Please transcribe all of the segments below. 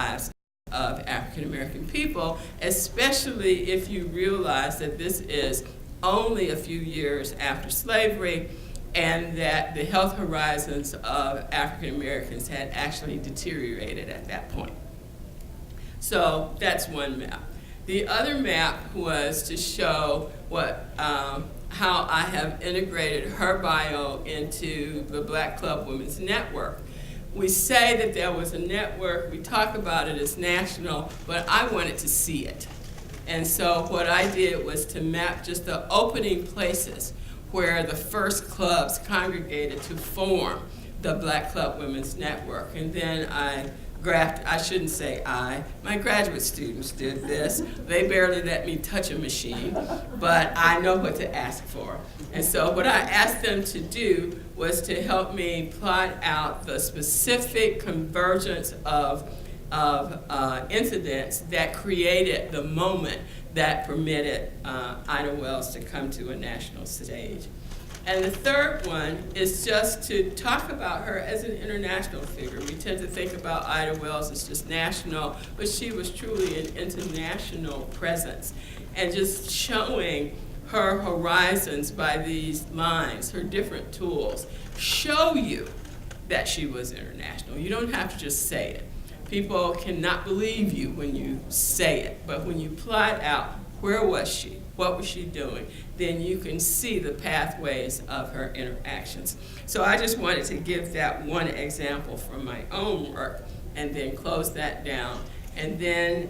lives of African American people, especially if you realize that this is only a few years after slavery and that the health horizons of African Americans had actually deteriorated at that point. So that's one map. The other map was to show how I have integrated her bio into the Black Club Women's Network. We say that there was a network, we talk about it as national, but I wanted to see it. And so what I did was to map just the opening places where the first clubs congregated to form the Black Club Women's Network. And then my graduate students did this. They barely let me touch a machine, but I know what to ask for. And so what I asked them to do was to help me plot out the specific convergence of incidents that created the moment that permitted Ida Wells to come to a national stage. And the third one is just to talk about her as an international figure. We tend to think about Ida Wells as just national, but she was truly an international presence. And just showing her horizons by these lines, her different tools, show you that she was international. You don't have to just say it. People cannot believe you when you say it, but when you plot out where was she, what was she doing, then you can see the pathways of her interactions. So I just wanted to give that one example from my own work and then close that down and then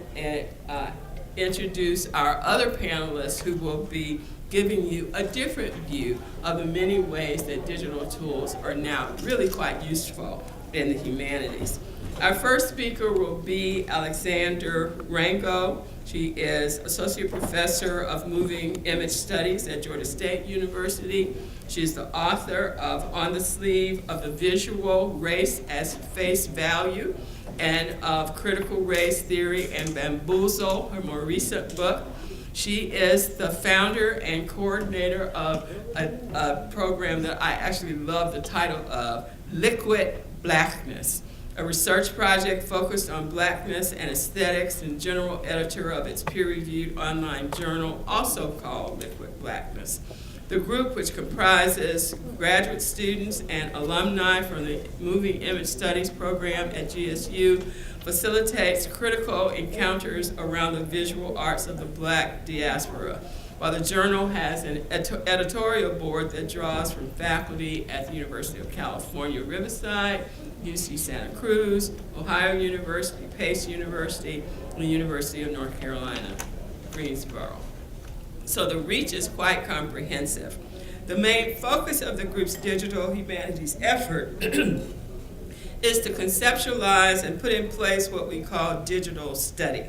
introduce our other panelists who will be giving you a different view of the many ways that digital tools are now really quite useful in the humanities. Our first speaker will be Alexandra Rango. She is Associate Professor of Moving Image Studies at Georgia State University. She's the author of On the Sleeve of the Visual Race as Face Value and of Critical Race Theory and Bamboozle, her more recent book. She is the founder and coordinator of a program that I actually love the title of, Liquid Blackness, a research project focused on Blackness and aesthetics, and general editor of its peer-reviewed online journal, also called Liquid Blackness. The group, which comprises graduate students and alumni from the Moving Image Studies program at GSU, facilitates critical encounters around the visual arts of the Black diaspora, while the journal has an editorial board that draws from faculty at the University of California, Riverside, UC Santa Cruz, Ohio University, Pace University, and the University of North Carolina, Greensboro. So the reach is quite comprehensive. The main focus of the group's digital humanities effort is to conceptualize and put in place what we call digital study.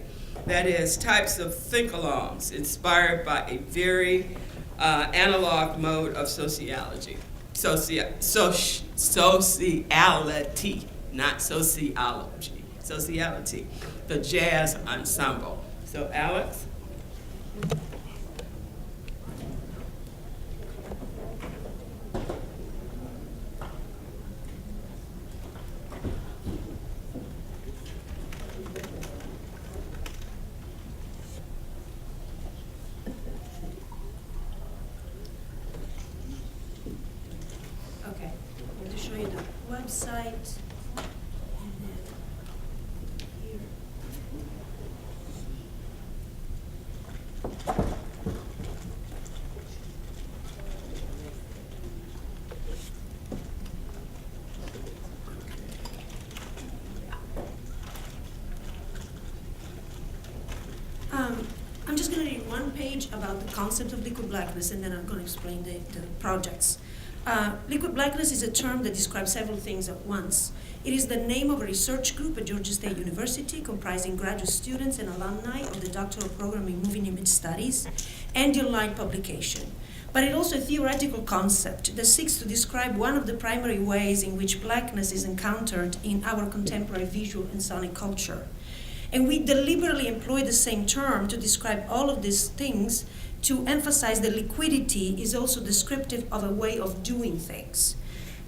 That is, types of think-alongs inspired by a very analog mode of sociology. Sociality, not sociology. Sociality, the jazz ensemble. So Alex? Website, and then here. I'm just going to read one page about the concept of liquid blackness, and then I'm going to explain the projects. Liquid blackness is a term that describes several things at once. It is the name of a research group at Georgia State University comprising graduate students and alumni of the doctoral program in Moving Image Studies and the online publication. But it's also a theoretical concept that seeks to describe one of the primary ways in which blackness is encountered in our contemporary visual and sonic culture. And we deliberately employ the same term to describe all of these things to emphasize that liquidity is also descriptive of a way of doing things.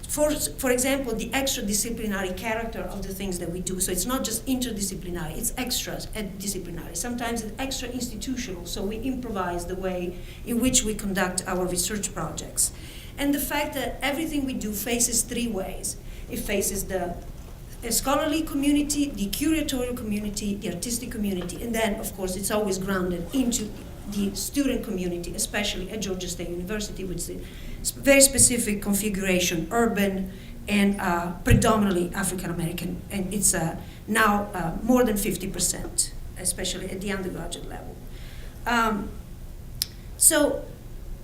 for example, the extra-disciplinary character of the things that we do. So it's not just interdisciplinary, it's extra-disciplinary. Sometimes it's extra-institutional, so we improvise the way in which we conduct our research projects. And the fact that everything we do faces three ways. It faces the scholarly community, the curatorial community, the artistic community, and then, of course, it's always grounded into the student community, especially at Georgia State University, which is a very specific configuration, urban and predominantly African American, and it's now more than 50%, especially at the undergraduate level. So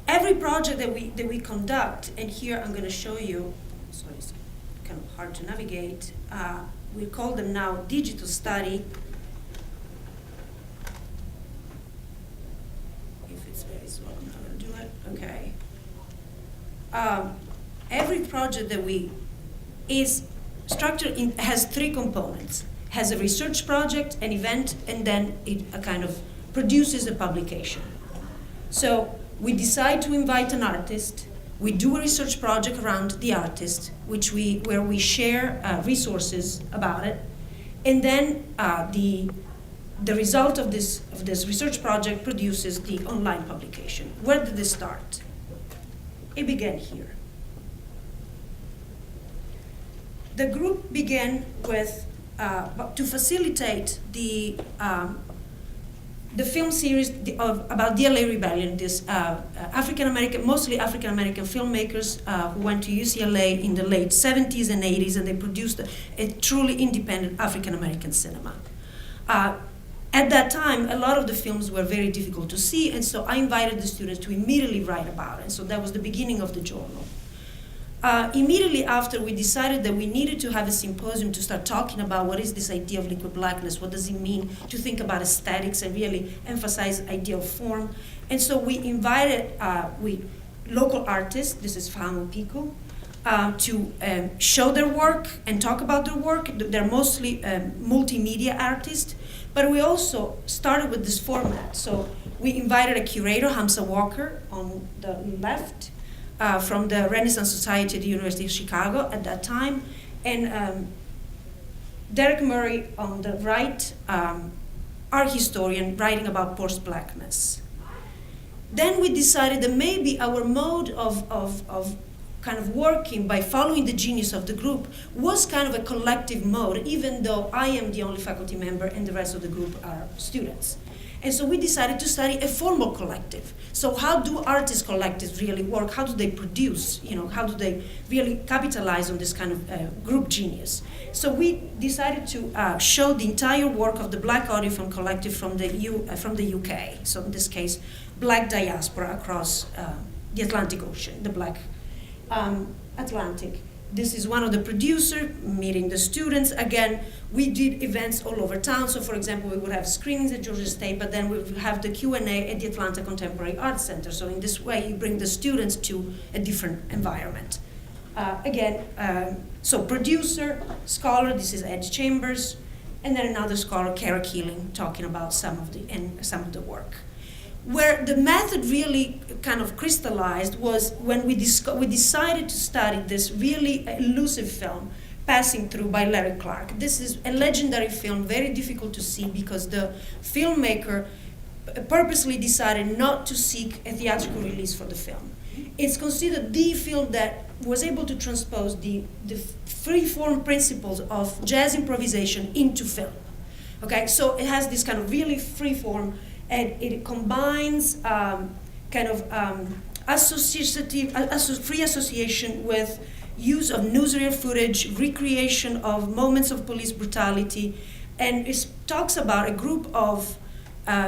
every project that we conduct, and here I'm going to show you, sorry, it's kind of hard to navigate. We call them now digital study. If it's very slow, I'm not going to do it. Okay. Every project that we is structured has three components. Has a research project, an event, and then it kind of produces a publication. So we decide to invite an artist. We do a research project around the artist, where we share resources about it, and then the result of this research project produces the online publication. Where did this start? It began here. The group began with to facilitate the film series about DLA Rebellion, this mostly African American filmmakers who went to UCLA in the late 70s and 80s, and they produced a truly independent African American cinema. At that time, a lot of the films were very difficult to see, and so I invited the students to immediately write about it. So that was the beginning of the journal. Immediately after, we decided that we needed to have a symposium to start talking about what is this idea of liquid blackness, what does it mean to think about aesthetics and really emphasize idea of form. And so we invited local artists, this is Famo Pico, to show their work and talk about their work. They're mostly multimedia artists, but we also started with this format. So we invited a curator, Hamza Walker, on the left, from the Renaissance Society at the University of Chicago at that time, and Derek Murray on the right, art historian writing about post-blackness. Then we decided that maybe our mode of kind of working by following the genius of the group was kind of a collective mode, even though I am the only faculty member and the rest of the group are students. And so we decided to study a formal collective. So how do artist collectives really work? How do they produce? How do they really capitalize on this kind of group genius? So we decided to show the entire work of the Black Audiofilm Collective from the UK. So in this case, Black diaspora across the Atlantic Ocean, the Black Atlantic. This is one of the producers meeting the students. Again, we did events all over town. So for example, we would have screenings at Georgia State, but then we would have the Q&A at the Atlanta Contemporary Arts Center. So in this way, you bring the students to a different environment. So producer, scholar, this is Ed Chambers, and then another scholar, Kara Keeling, talking about some of the work. Where the method really kind of crystallized was when we decided to study this really elusive film, Passing Through by Larry Clark. This is a legendary film, very difficult to see because the filmmaker purposely decided not to seek a theatrical release for the film. It's considered the film that was able to transpose the free-form principles of jazz improvisation into film. Okay, so it has this kind of really free-form, and it combines free association with use of newsreel footage, recreation of moments of police brutality, and it talks about a group of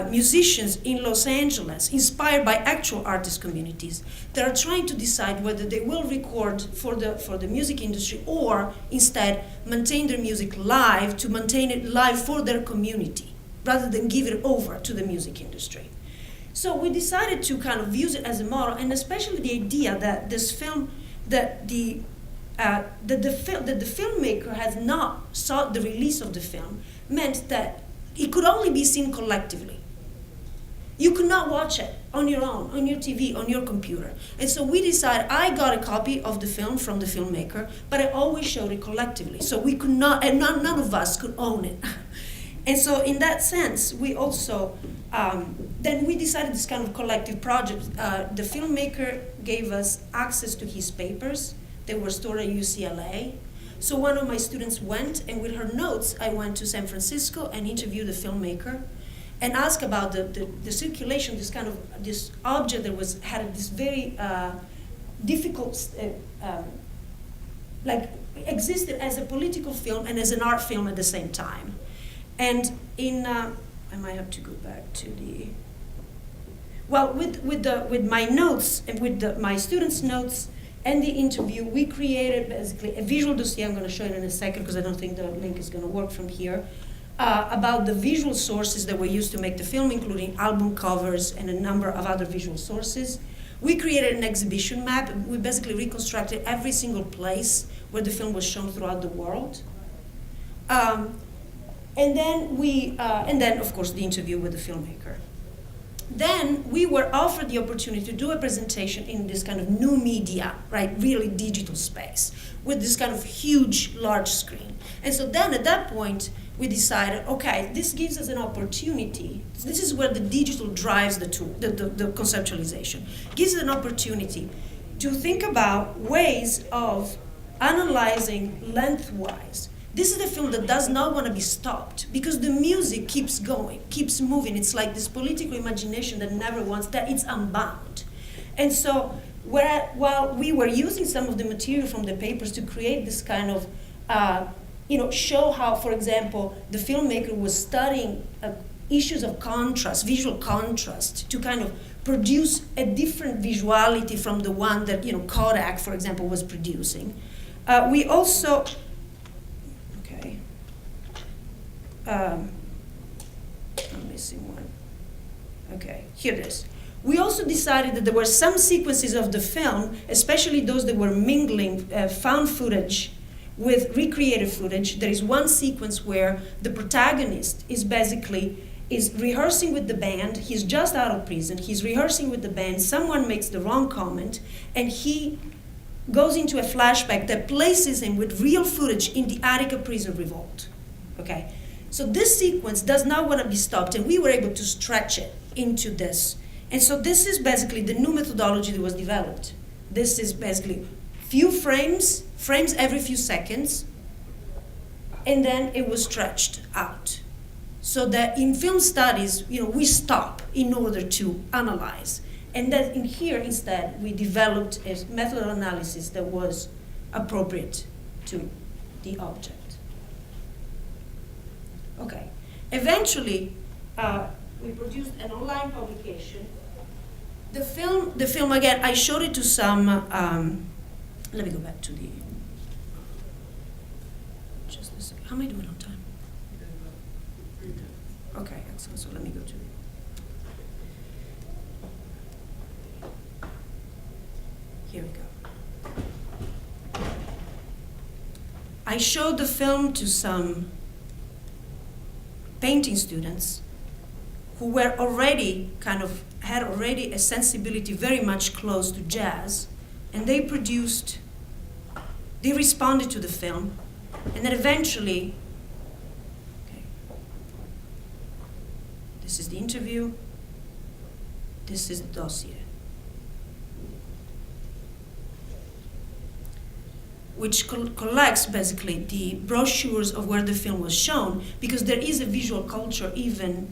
musicians in Los Angeles, inspired by actual artist communities, that are trying to decide whether they will record for the music industry or instead maintain their music live, to maintain it live for their community, rather than give it over to the music industry. So we decided to kind of use it as a model, and especially the idea that this film, that the filmmaker has not sought the release of the film, meant that it could only be seen collectively. You could not watch it on your own, on your TV, on your computer. And so we decided, I got a copy of the film from the filmmaker, but I always showed it collectively. So we could not, and none of us could own it. And so in that sense, we also, then we decided this kind of collective project. The filmmaker gave us access to his papers. They were stored at UCLA. So one of my students went, and with her notes, I went to San Francisco and interviewed the filmmaker and asked about the circulation, this object that had this very difficult, existed as a political film and as an art film at the same time. And I might have to go back to the, well, with my notes and with my students' notes and the interview, we created basically a visual dossier. I'm going to show it in a second because I don't think the link is going to work from here, about the visual sources that were used to make the film, including album covers and a number of other visual sources. We created an exhibition map. We basically reconstructed every single place where the film was shown throughout the world. And then, of course, the interview with the filmmaker. Then we were offered the opportunity to do a presentation in this kind of new media, right, really digital space, with this kind of huge, large screen. And so then at that point, we decided, okay, this gives us an opportunity. This is where the digital drives the tool, the conceptualization. Gives us an opportunity to think about ways of analyzing lengthwise. This is a film that does not want to be stopped because the music keeps going, keeps moving. It's like this political imagination that never wants, that it's unbound. And so while we were using some of the material from the papers to create this kind of, show how, for example, the filmmaker was studying issues of contrast, visual contrast, to kind of produce a different visuality from the one that, Kodak, for example, was producing. We also, I'm missing one. Okay, here it is. We also decided that there were some sequences of the film, especially those that were mingling found footage with recreated footage. There is one sequence where the protagonist is rehearsing with the band. He's just out of prison. He's rehearsing with the band. Someone makes the wrong comment, and he goes into a flashback that places him with real footage in the Attica prison revolt. Okay. So this sequence does not want to be stopped, and we were able to stretch it into this. And so this is basically the new methodology that was developed. This is basically few frames every few seconds, and then it was stretched out. So that in film studies, we stop in order to analyze. And then in here, instead, we developed a method of analysis that was appropriate to the object. Okay. Eventually, we produced an online publication. The film again, I showed it to some, let me go back to the, just a second. How am I doing on time? Okay, excellent, so let me go to here we go. I showed the film to some painting students who were already had already a sensibility very much close to jazz, and they responded to the film, and then eventually, okay, this is the interview, this is the dossier, which collects basically the brochures of where the film was shown, because there is a visual culture even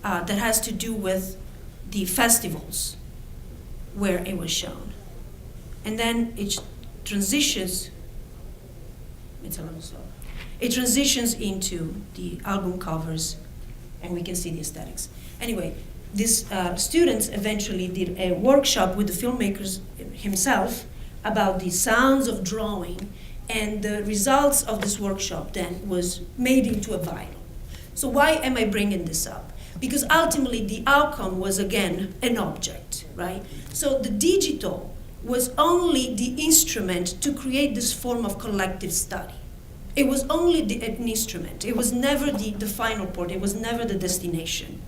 that has to do with the festivals where it was shown. And then it transitions, it's a little slow, it transitions into the album covers, and we can see the aesthetics. Anyway, these students eventually did a workshop with the filmmakers himself about the sounds of drawing, and the results of this workshop then was made into a vinyl. So why am I bringing this up? Because ultimately the outcome was again an object, right? So the digital was only the instrument to create this form of collective study. It was only an instrument. It was never the final port. It was never the destination.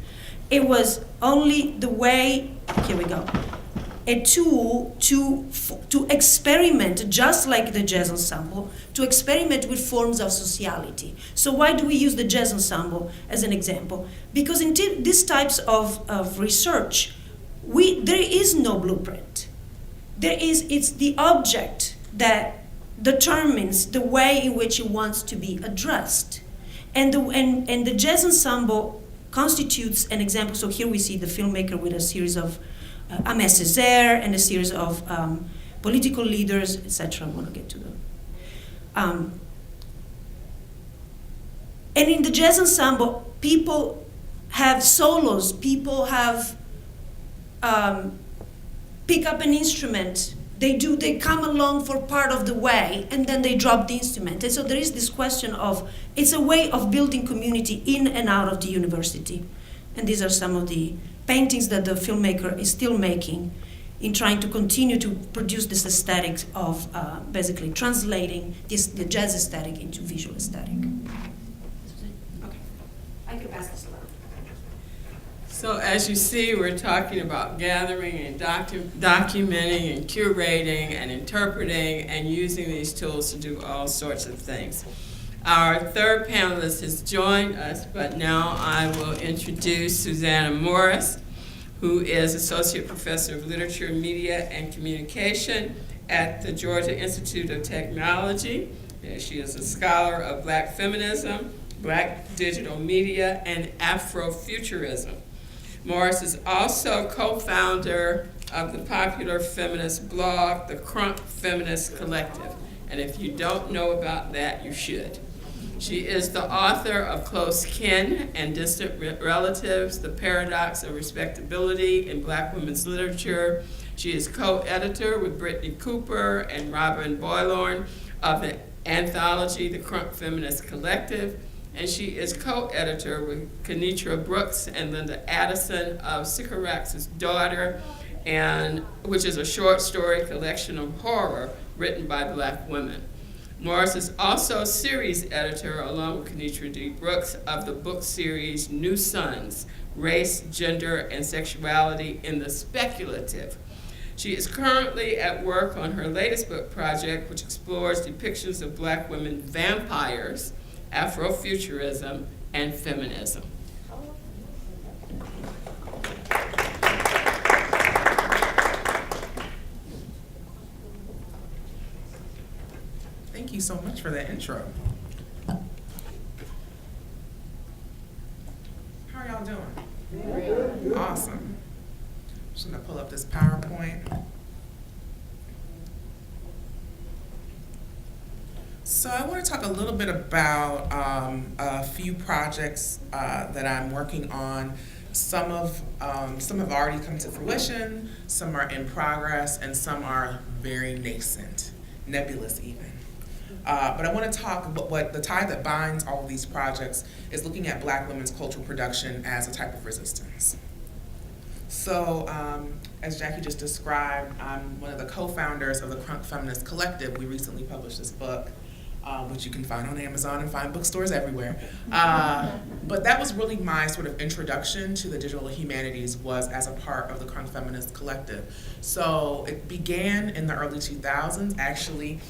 It was only the way here we go, a tool to experiment, just like the jazz ensemble, to experiment with forms of sociality. So why do we use the jazz ensemble as an example? Because in these types of research, there is no blueprint. It's the object that determines the way in which it wants to be addressed. And the jazz ensemble constitutes an example. So here we see the filmmaker with a series of Aimé Césaire and a series of political leaders, etc. I want to get to them. And in the jazz ensemble, people have solos, people have pick up an instrument, they come along for part of the way, and then they drop the instrument. And so there is this question of, it's a way of building community in and out of the university. And these are some of the paintings that the filmmaker is still making in trying to continue to produce this aesthetic of basically translating the jazz aesthetic into visual aesthetic. Okay, I could pass this along. So as you see, we're talking about gathering and documenting and curating and interpreting and using these tools to do all sorts of things. Our third panelist has joined us, but now I will introduce Susanna Morris, who is Associate Professor of Literature, Media, and Communication at the Georgia Institute of Technology. She is a scholar of Black feminism, Black digital media, and Afrofuturism. Morris is also co-founder of the popular feminist blog, the Crunk Feminist Collective. And if you don't know about that, you should. She is the author of Close Kin and Distant Relatives, The Paradox of Respectability in Black Women's Literature. She is co-editor with Brittany Cooper and Robin Boylorn of the anthology, The Crunk Feminist Collective. And she is co-editor with Kenitra Brooks and Linda Addison of Sycorax's Daughter, which is a short story collection of horror written by Black women. Morris is also series editor, along with Kenitra D. Brooks, of the book series New Sons, Race, Gender, and Sexuality in the Speculative. She is currently at work on her latest book project, which explores depictions of Black women vampires, Afrofuturism, and feminism. Thank you so much for that intro. How are y'all doing? Awesome. I'm just gonna pull up this PowerPoint. So I want to talk a little bit about a few projects that I'm working on. Some have already come to fruition, some are in progress, and some are very nascent, nebulous even. But I want to talk about what the tie that binds all of these projects is looking at Black women's cultural production as a type of resistance. So, as Jackie just described, I'm one of the co-founders of the Crunk Feminist Collective. We recently published this book, which you can find on Amazon and find bookstores everywhere. But that was really my sort of introduction to the digital humanities, was as a part of the Crunk Feminist Collective. So it began in the early 2000s, actually.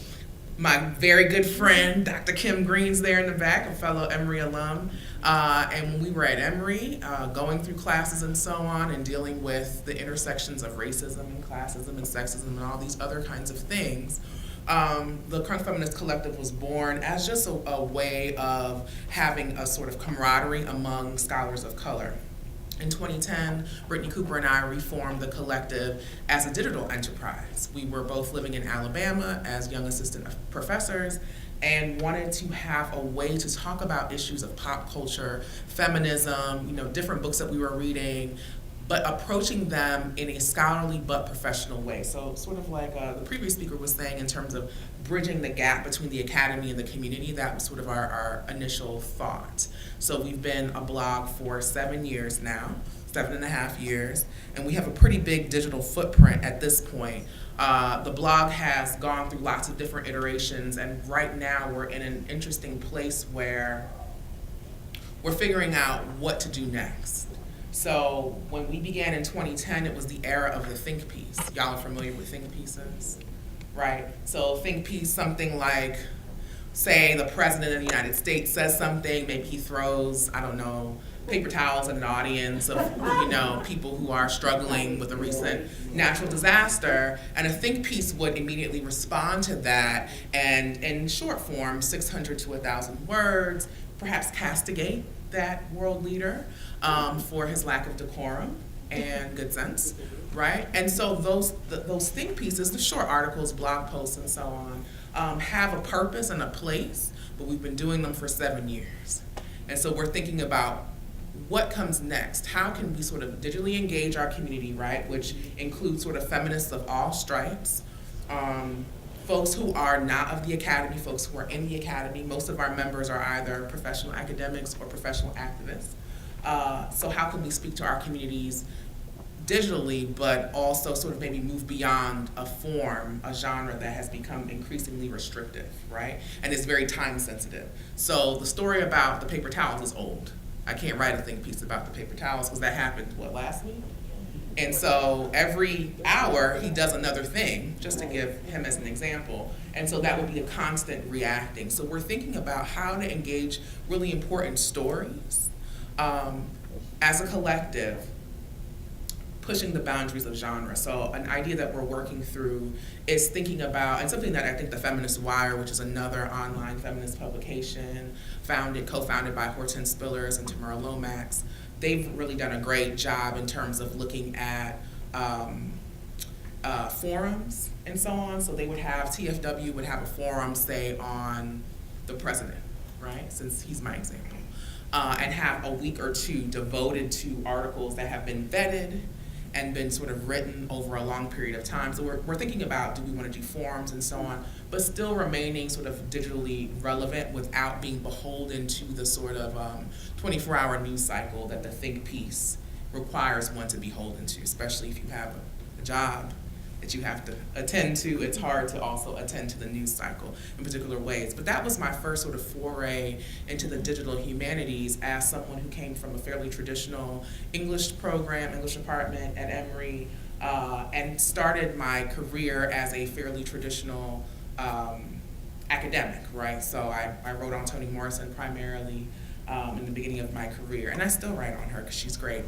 My very good friend, Dr. Kim Green's there in the back, a fellow Emory alum. And when we were at Emory, going through classes and so on, and dealing with the intersections of racism and classism and sexism and all these other kinds of things, the Crunk Feminist Collective was born as just a way of having a sort of camaraderie among scholars of color. In 2010, Brittany Cooper and I reformed the collective as a digital enterprise. We were both living in Alabama as young assistant professors and wanted to have a way to talk about issues of pop culture, feminism, different books that we were reading, but approaching them in a scholarly but professional way. So sort of like the previous speaker was saying, in terms of bridging the gap between the academy and the community, that was sort of our initial thought. So we've been a blog for 7 years now, 7.5 years, and we have a pretty big digital footprint at this point. The blog has gone through lots of different iterations, and right now we're in an interesting place where we're figuring out what to do next. So when we began in 2010, it was the era of the think piece. Y'all are familiar with think pieces, right? So think piece, something like, say the president of the United States says something, maybe he throws, I don't know, paper towels in an audience of, people who are struggling with a recent natural disaster, and a think piece would immediately respond to that, and in short form, 600 to 1,000 words, perhaps castigate that world leader for his lack of decorum and good sense, right? And so those think pieces, the short articles, blog posts, and so on, have a purpose and a place, but we've been doing them for 7 years. And so we're thinking about what comes next. How can we sort of digitally engage our community, right? Which includes sort of feminists of all stripes, folks who are not of the academy, folks who are in the academy. Most of our members are either professional academics or professional activists. So how can we speak to our communities digitally, but also sort of maybe move beyond a form, a genre that has become increasingly restrictive, right? And is very time sensitive. So the story about the paper towels is old. I can't write a think piece about the paper towels because that happened, last week? And so every hour he does another thing, just to give him as an example. And so that would be a constant reacting. So we're thinking about how to engage really important stories as a collective, pushing the boundaries of genre. So an idea that we're working through is thinking about, and something that I think the Feminist Wire, which is another online feminist publication, co-founded by Hortense Spillers and Tamara Lomax, they've really done a great job in terms of looking at forums and so on. So they would have, TFW would have a forum, say, on the president, right, since he's my example, and have a week or two devoted to articles that have been vetted and been sort of written over a long period of time. So we're thinking about, do we want to do forums and so on, but still remaining sort of digitally relevant without being beholden to the sort of 24-hour news cycle that the think piece requires one to be beholden to, especially if you have a job that you have to attend to. It's hard to also attend to the news cycle in particular ways. But that was my first sort of foray into the digital humanities as someone who came from a fairly traditional English program, English department at Emory, and started my career as a fairly traditional academic, right? So I wrote on Toni Morrison primarily in the beginning of my career, and I still write on her because she's great.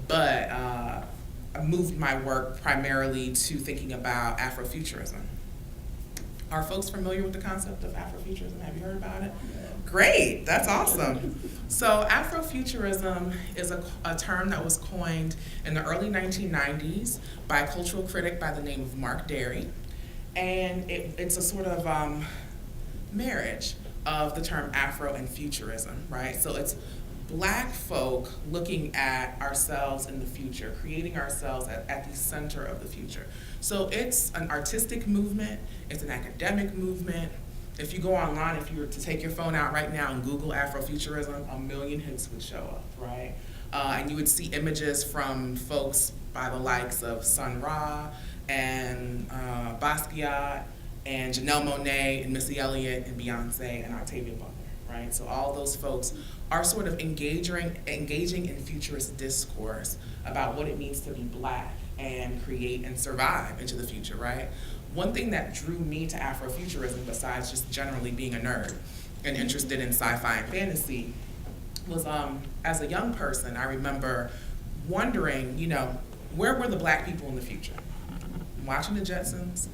But I moved my work primarily to thinking about Afrofuturism. Are folks familiar with the concept of Afrofuturism? Have you heard about it? Great, that's awesome. So Afrofuturism is a term that was coined in the early 1990s by a cultural critic by the name of Mark Derry. And it's a sort of marriage of the term Afro and futurism, right? So it's Black folk looking at ourselves in the future, creating ourselves at the center of the future. So it's an artistic movement, it's an academic movement. If you go online, if you were to take your phone out right now and Google Afrofuturism, 1 million hits would show up, right? And you would see images from folks by the likes of Sun Ra and Basquiat and Janelle Monáe and Missy Elliott and Beyonce and Octavia Butler, right? So all those folks are sort of engaging in futurist discourse about what it means to be Black and create and survive into the future, right? One thing that drew me to Afrofuturism, besides just generally being a nerd and interested in sci-fi and fantasy, was as a young person, I remember wondering, where were the Black people in the future? Watching the Jetsons,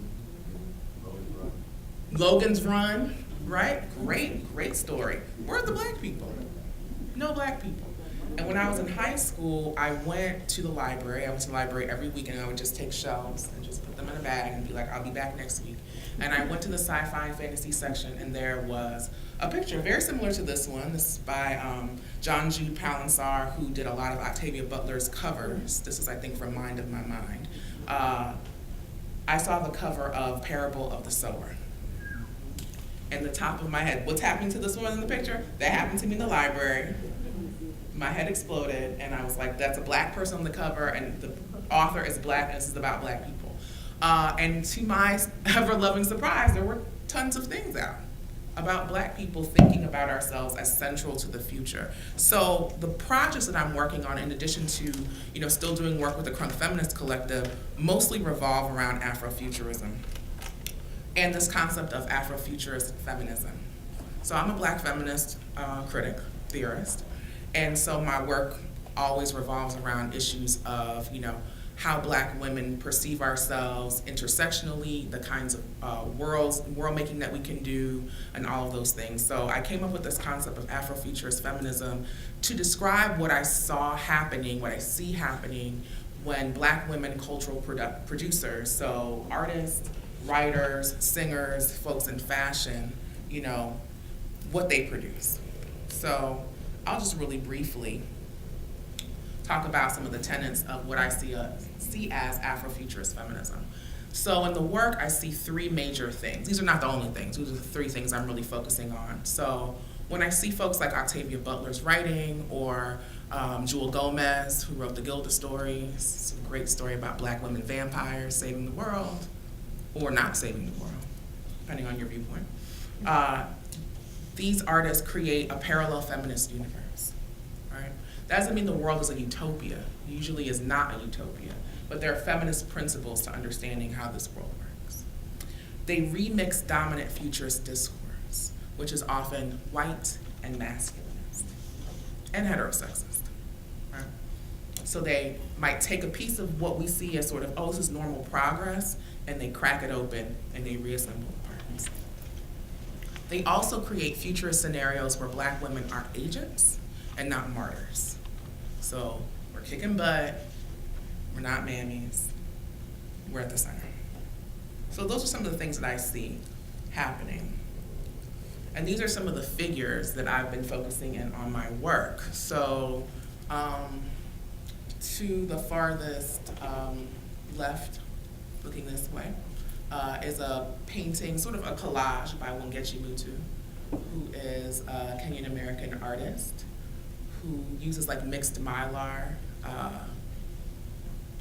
Logan's Run, right? Great story. Where are the Black people? No Black people. And when I was in high school, I went to the library. I went to the library every week, and I would just take shelves and just put them in a bag and be like, I'll be back next week. And I went to the sci-fi and fantasy section, and there was a picture very similar to this one. This is by John Jude Palinsar, who did a lot of Octavia Butler's covers. This is, I think, from Mind of My Mind. I saw the cover of Parable of the Sower. And the top of my head, what's happening to this woman in the picture? That happened to me in the library. My head exploded, and I was like, that's a Black person on the cover, and the author is Black, and this is about Black people. And to my ever-loving surprise, there were tons of things out about Black people thinking about ourselves as central to the future. So the projects that I'm working on, in addition to still doing work with the Crunk Feminist Collective, mostly revolve around Afrofuturism and this concept of Afrofuturist feminism. So I'm a Black feminist critic, theorist, and so my work always revolves around issues of how Black women perceive ourselves intersectionally, the kinds of world making that we can do, and all of those things. So I came up with this concept of Afrofuturist feminism to describe what I saw happening, what I see happening when Black women cultural producers, so artists, writers, singers, folks in fashion, what they produce. So I'll just really briefly talk about some of the tenets of what I see as Afrofuturist feminism. So in the work, I see three major things. These are not the only things. These are the three things I'm really focusing on. So when I see folks like Octavia Butler's writing, or Jewel Gomez, who wrote the Gilda Stories, it's a great story about Black women vampires saving the world, or not saving the world, depending on your viewpoint. These artists create a parallel feminist universe, right? That doesn't mean the world is a utopia. It usually is not a utopia, but there are feminist principles to understanding how this world works. They remix dominant futurist discourse, which is often white and masculinist and heterosexist, right? So they might take a piece of what we see as sort of, this is normal progress, and they crack it open and they reassemble the parts. They also create futurist scenarios where Black women are agents and not martyrs. So we're kicking butt, we're not mammies, we're at the center. So those are some of the things that I see happening. And these are some of the figures that I've been focusing in on my work. So to the farthest left, looking this way, is a painting, sort of a collage by Wangechi Mutu, who is a Kenyan American artist who uses mixed mylar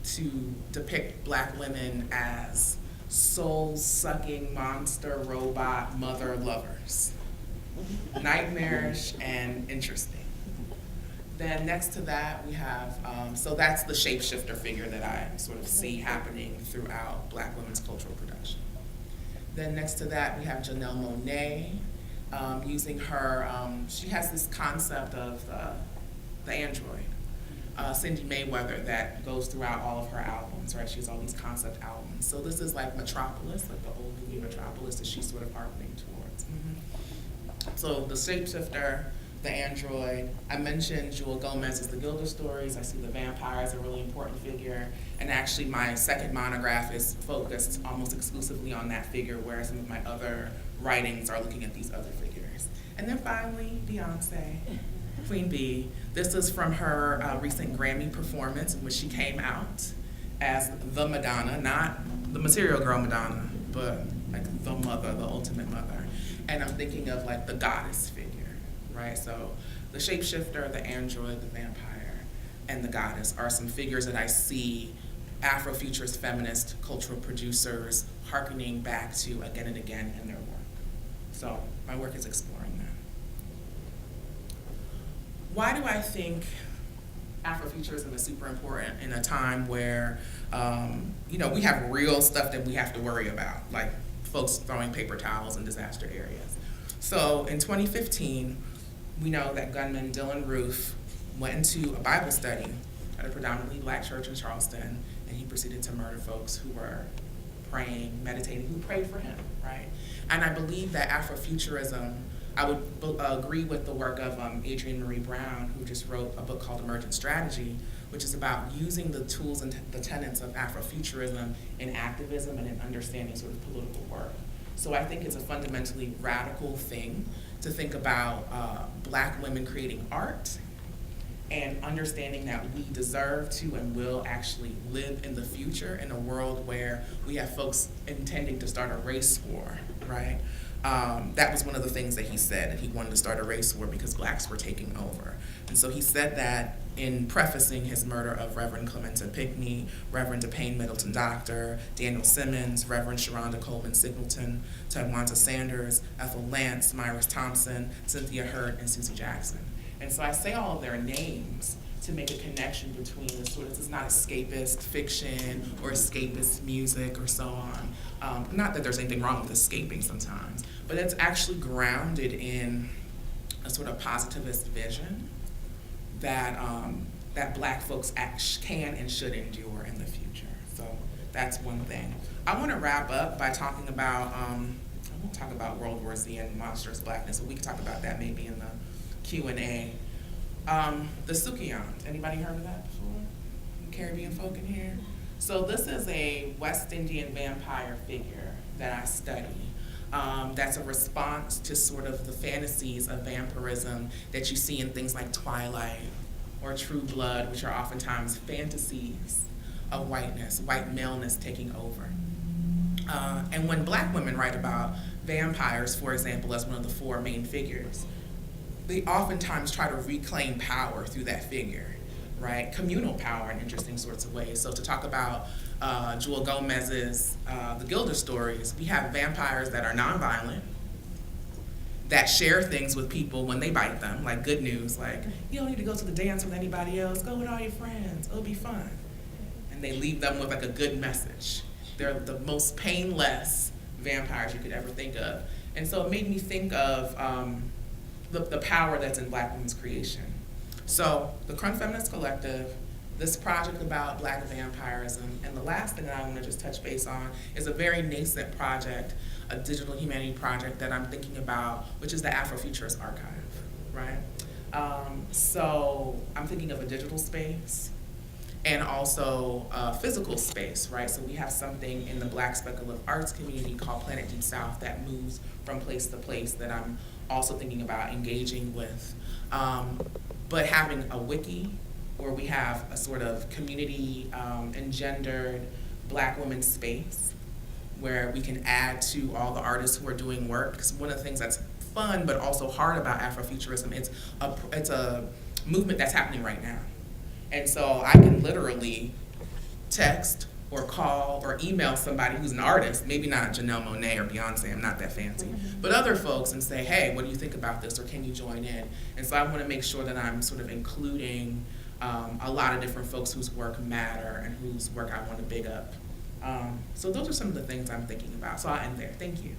to depict Black women as soul-sucking monster robot mother lovers. Nightmarish and interesting. Then next to that we have, so that's the shapeshifter figure that I sort of see happening throughout Black women's cultural production. Then next to that we have Janelle Monáe, using her, she has this concept of the android, Cindy Mayweather, that goes throughout all of her albums, right? She has all these concept albums. So this is like Metropolis, like the old movie Metropolis that she's sort of harkening towards. So the shapeshifter, the android. I mentioned Jewel Gomez's The Gilda Stories. I see the vampire as a really important figure. And actually my second monograph is focused almost exclusively on that figure, whereas some of my other writings are looking at these other figures. And then finally, Beyonce, Queen Bee. This is from her recent Grammy performance in which she came out as the Madonna, not the Material Girl Madonna, but like the mother, the ultimate mother. And I'm thinking of like the goddess figure. Right, so the shapeshifter, the android, the vampire, and the goddess are some figures that I see Afrofuturist feminist cultural producers hearkening back to again and again in their work. So my work is exploring that. Why do I think Afrofuturism is super important in a time where, we have real stuff that we have to worry about, like folks throwing paper towels in disaster areas. So in 2015, we know that gunman Dylan Roof went into a Bible study at a predominantly Black church in Charleston, and he proceeded to murder folks who were praying, meditating, who prayed for him, right? And I believe that Afrofuturism, I would agree with the work of Adrienne Maree Brown, who just wrote a book called Emergent Strategy, which is about using the tools and the tenets of Afrofuturism in activism and in understanding sort of political work. So I think it's a fundamentally radical thing to think about Black women creating art and understanding that we deserve to and will actually live in the future in a world where we have folks intending to start a race war, right? that was one of the things that he said, that he wanted to start a race war because blacks were taking over. And so he said that in prefacing his murder of Reverend Clementa Pinckney, Reverend DePayne Middleton Doctor, Daniel Simmons, Reverend Sharonda Coleman Singleton, Tawanda Sanders, Ethel Lance, Myris Thompson, Cynthia Hurt, and Susie Jackson. And so I say all of their names to make a connection between the sort of, this is not escapist fiction or escapist music or so on. Not that there's anything wrong with escaping sometimes, but it's actually grounded in a sort of positivist vision that that black folks can and should endure in the future. So that's one thing. I want to wrap up by talking about, I won't talk about World War Z and monstrous blackness, but we can talk about that maybe in the Q&A. The Sukiyant, anybody heard of that before? Caribbean folk in here? So this is a West Indian vampire figure that I study. That's a response to sort of the fantasies of vampirism that you see in things like Twilight or True Blood, which are oftentimes fantasies of whiteness, white maleness taking over. And when black women write about vampires, for example, as one of the four main figures, they oftentimes try to reclaim power through that figure, right? Communal power in interesting sorts of ways. So to talk about Joel Gomez's The Gilda Stories, we have vampires that are nonviolent, that share things with people when they bite them, like good news, like, you don't need to go to the dance with anybody else, go with all your friends, it'll be fun. And they leave them with like a good message. They're the most painless vampires you could ever think of. And so it made me think of the power that's in black women's creation. So the Crunk Feminist Collective, this project about black vampirism, and the last thing that I want to just touch base on is a very nascent project, a digital humanity project that I'm thinking about, which is the Afrofuturist Archive, right? So I'm thinking of a digital space and also a physical space, right? So we have something in the Black speculative arts community called Planet Deep South that moves from place to place that I'm also thinking about engaging with. But having a wiki where we have a sort of community engendered black women's space where we can add to all the artists who are doing work. Because one of the things that's fun but also hard about Afrofuturism, it's a movement that's happening right now. And so I can literally text or call or email somebody who's an artist, maybe not Janelle Monáe or Beyonce, I'm not that fancy, but other folks and say, hey, what do you think about this, or can you join in? And so I want to make sure that I'm sort of including a lot of different folks whose work matter and whose work I want to big up. So those are some of the things I'm thinking about. So I'll end there. Thank you.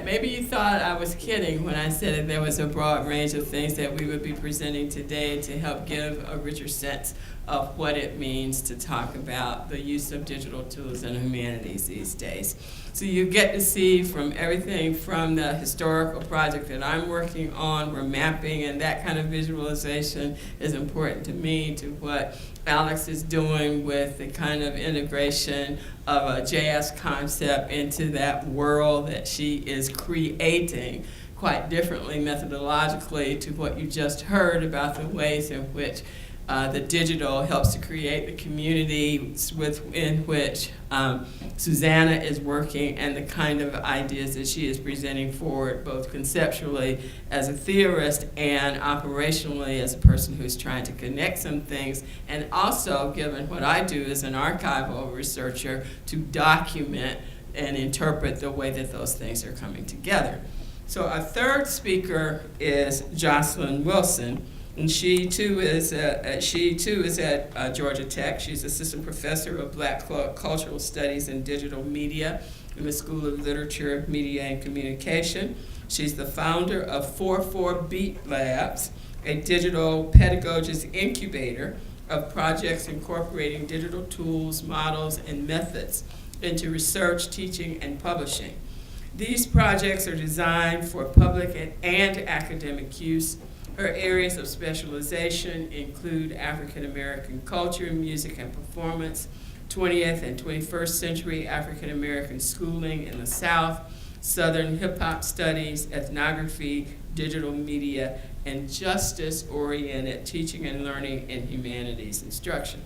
Maybe you thought I was kidding when I said that there was a broad range of things that we would be presenting today to help give a richer sense of what it means to talk about the use of digital tools in humanities these days. So you get to see from everything from the historical project that I'm working on, where mapping and that kind of visualization is important to me, to what Alex is doing with the kind of integration of a JS concept into that world that she is creating quite differently methodologically to what you just heard about the ways in which the digital helps to create the community within which Susanna is working, and the kind of ideas that she is presenting forward, both conceptually as a theorist and operationally as a person who's trying to connect some things, and also, given what I do as an archival researcher, to document and interpret the way that those things are coming together. So our third speaker is Jocelyn Wilson. And she too is at Georgia Tech. She's assistant professor of Black cultural studies and digital media in the School of Literature, Media, and Communication. She's the founder of 44 Beat Labs, a digital pedagogics incubator of projects incorporating digital tools, models, and methods into research, teaching, and publishing. These projects are designed for public and academic use. Her areas of specialization include African American culture, music, and performance, 20th and 21st century African American schooling in the South, Southern hip hop studies, ethnography, digital media, and justice-oriented teaching and learning in humanities instruction.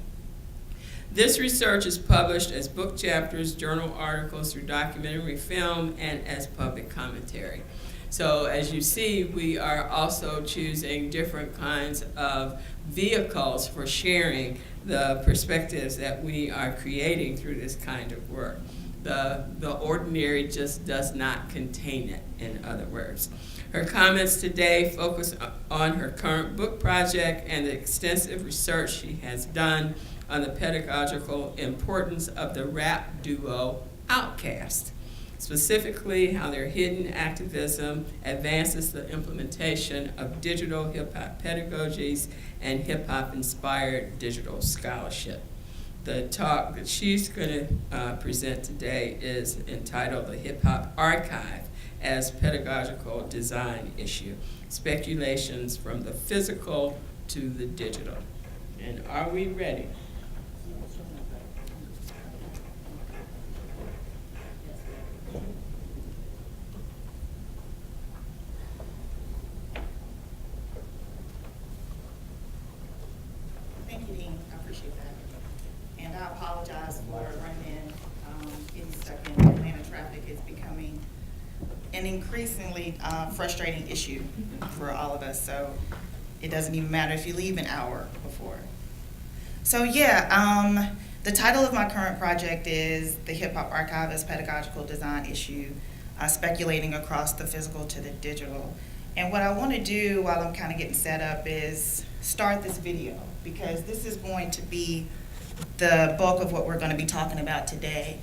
This research is published as book chapters, journal articles, through documentary film, and as public commentary. So as you see, we are also choosing different kinds of vehicles for sharing the perspectives that we are creating through this kind of work. The ordinary just does not contain it, in other words. Her comments today focus on her current book project and the extensive research she has done on the pedagogical importance of the rap duo Outkast, specifically how their hidden activism advances the implementation of digital hip-hop pedagogies and hip-hop inspired digital scholarship. The talk that she's going to present today is entitled The Hip Hop Archive as Pedagogical Design Issue, Speculations from the Physical to the Digital. And are we ready? Thank you, Dean. I appreciate that. And I apologize for running in, getting stuck in Atlanta traffic. Is becoming an increasingly frustrating issue for all of us. So it doesn't even matter if you leave an hour before. So yeah, the title of my current project is The Hip Hop Archive as Pedagogical Design Issue, Speculating Across the Physical to the Digital. And what I want to do while I'm kind of getting set up is start this video, because this is going to be the bulk of what we're going to be talking about today.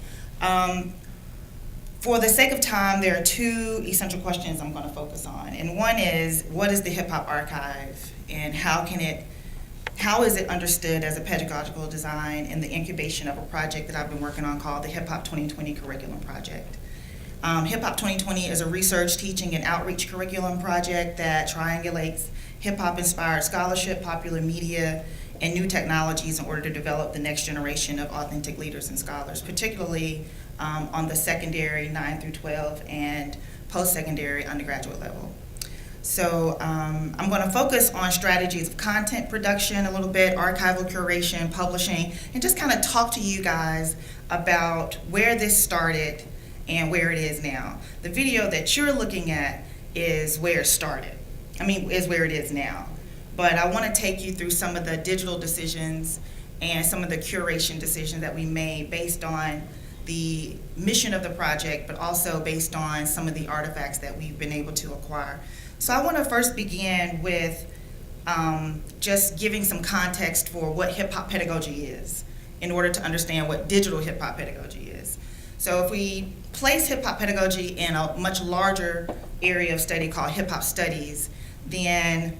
For the sake of time, there are two essential questions I'm going to focus on. And one is, what is the Hip Hop Archive, and how is it understood as a pedagogical design in the incubation of a project that I've been working on called the Hip Hop 2020 Curriculum Project. Hip Hop 2020 is a research, teaching, and outreach curriculum project that triangulates hip-hop inspired scholarship, popular media, and new technologies in order to develop the next generation of authentic leaders and scholars, particularly on the secondary 9 through 12 and post-secondary undergraduate level. So I'm going to focus on strategies of content production a little bit, archival curation, publishing, and just kind of talk to you guys about where this started and where it is now. The video that you're looking at is where it started. Is where it is now. But I want to take you through some of the digital decisions and some of the curation decisions that we made based on the mission of the project, but also based on some of the artifacts that we've been able to acquire. So I want to first begin with just giving some context for what hip-hop pedagogy is in order to understand what digital hip-hop pedagogy is. So if we place hip-hop pedagogy in a much larger area of study called hip-hop studies, then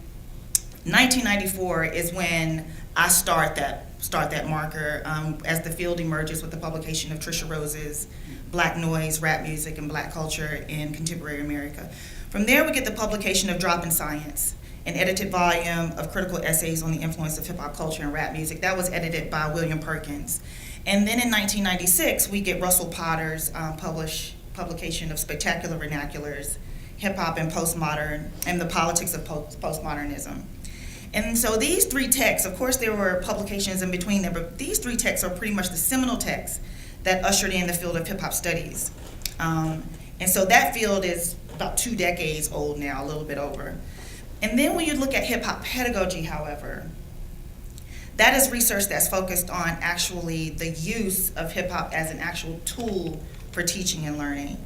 1994 is when I start that marker as the field emerges with the publication of Trisha Rose's Black Noise, Rap Music, and Black Culture in Contemporary America. From there, we get the publication of Drop in Science, an edited volume of critical essays on the influence of hip-hop culture and rap music. That was edited by William Perkins. And then in 1996, we get Russell Potter's publication of Spectacular Vernaculars, Hip-Hop and Postmodern, and the Politics of Postmodernism. And so these three texts, of course there were publications in between them, but these three texts are pretty much the seminal texts that ushered in the field of hip-hop studies. And so that field is about 2 decades old now, a little bit over. And then when you look at hip-hop pedagogy, however, that is research that's focused on actually the use of hip-hop as an actual tool for teaching and learning.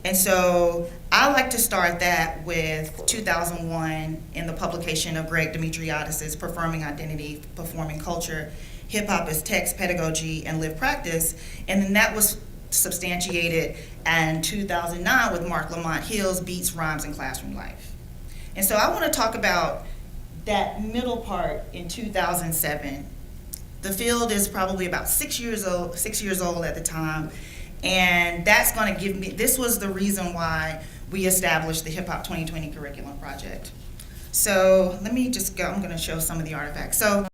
And so I like to start that with 2001 in the publication of Greg Demetriadis' Performing Identity, Performing Culture, Hip-Hop as Text, Pedagogy, and Lived Practice. And then that was substantiated in 2009 with Mark Lamont Hill's Beats, Rhymes, and Classroom Life. And so I want to talk about that middle part in 2007. The field is probably about 6 years old at the time. And that's going to give me, this was the reason why we established the Hip Hop 2020 Curriculum Project. So let me just go, I'm going to show some of the artifacts. So